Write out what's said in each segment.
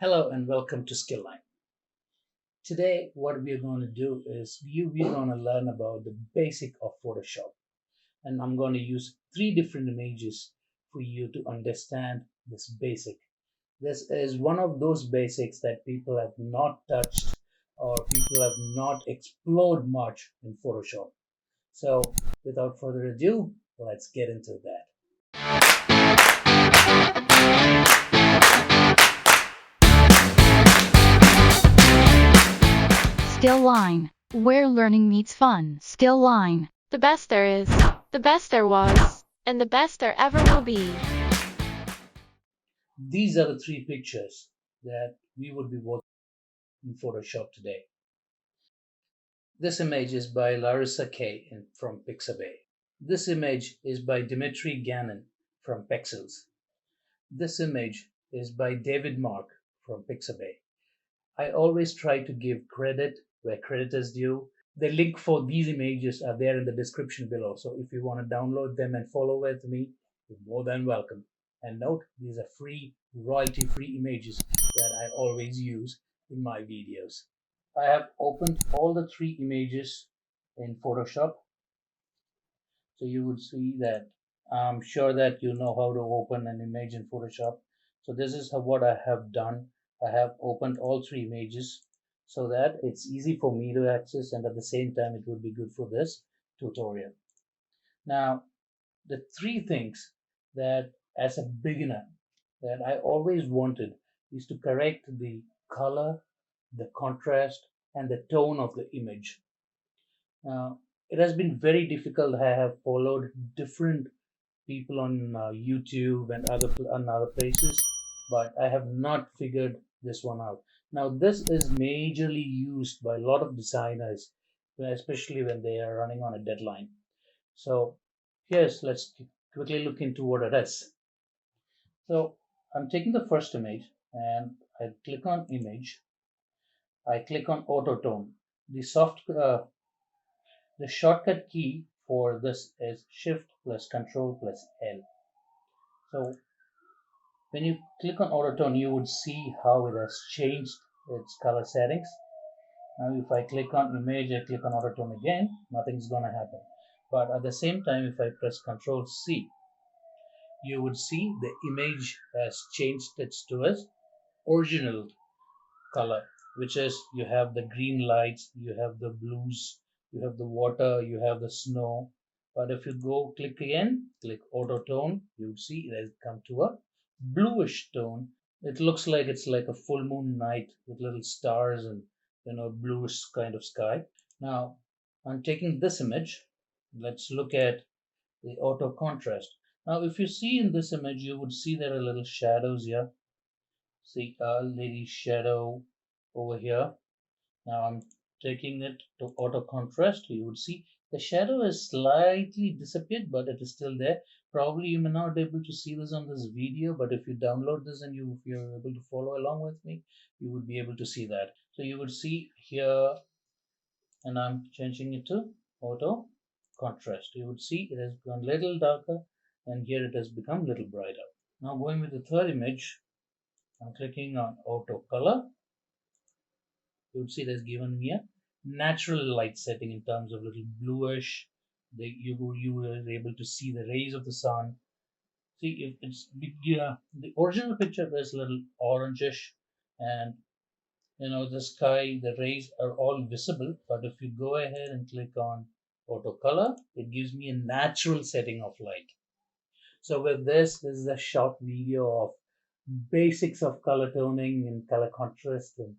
Hello and welcome to Skillline. Today, what we're going to do is we're going to learn about the basic of Photoshop, and I'm going to use three different images for you to understand this basic. This is one of those basics that people have not touched or people have not explored much in Photoshop. So, without further ado, let's get into that. Skillline, where learning meets fun. Skillline. The best there is, the best there was, and the best there ever will be. These are the three pictures that we would be working in Photoshop today. This image is by Larissa Kay from Pixabay. This image is by Dimitri Gannon from Pexels. This image is by David Mark from Pixabay. I always try to give credit where credit is due. The link for these images are there in the description below. So if you want to download them and follow with me, you're more than welcome. And note, these are free, royalty-free images that I always use in my videos. I have opened all the three images in Photoshop. So you would see that I'm sure that you know how to open an image in Photoshop. So this is what I have done. I have opened all three images so that it's easy for me to access, and at the same time it would be good for this tutorial. Now, the three things that as a beginner that I always wanted is to correct the color, the contrast, and the tone of the image. Now, it has been very difficult. I have followed different people on YouTube and other places, but I have not figured this one out. Now, this is majorly used by a lot of designers, especially when they are running on a deadline. So, let's quickly look into what it is. So, I'm taking the first image and I click on image. I click on auto tone. The shortcut key for this is Shift plus Control plus L. So when you click on auto tone, you would see how it has changed its color settings. Now if I click on image, I click on auto tone again, nothing's gonna happen. But at the same time, if I press Control C, you would see the image has changed its to its original color, which is you have the green lights, you have the blues, you have the water, you have the snow. But if you go click again, click auto tone, you would see it has come to a bluish tone. It looks like it's like a full moon night with little stars and bluish kind of sky. Now I'm taking this image. Let's look at the auto contrast. Now if you see in this image, you would see there are little shadows here. See a lady shadow over here. Now I'm taking it to auto contrast. You would see the shadow has slightly disappeared, but it is still there. Probably you may not be able to see this on this video, but if you download this and if you're able to follow along with me, you would be able to see that. So you would see here, and I'm changing it to auto contrast. You would see it has gone a little darker, and here it has become a little brighter. Now going with the third image, I'm clicking on auto color. You would see it has given me a natural light setting in terms of little bluish. You were able to see the rays of the sun. See, if it's the original picture is a little orangish, and the sky, the rays are all visible. But if you go ahead and click on auto color, it gives me a natural setting of light. So with this is a short video of basics of color toning and color contrast and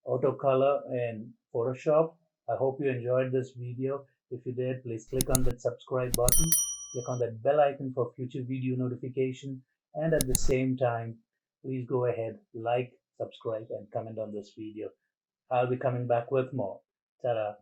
auto color in Photoshop. I hope you enjoyed this video. If you did, please click on that subscribe button, click on that bell icon for future video notification, and at the same time, please go ahead, like, subscribe, and comment on this video. I'll be coming back with more. Ta-da!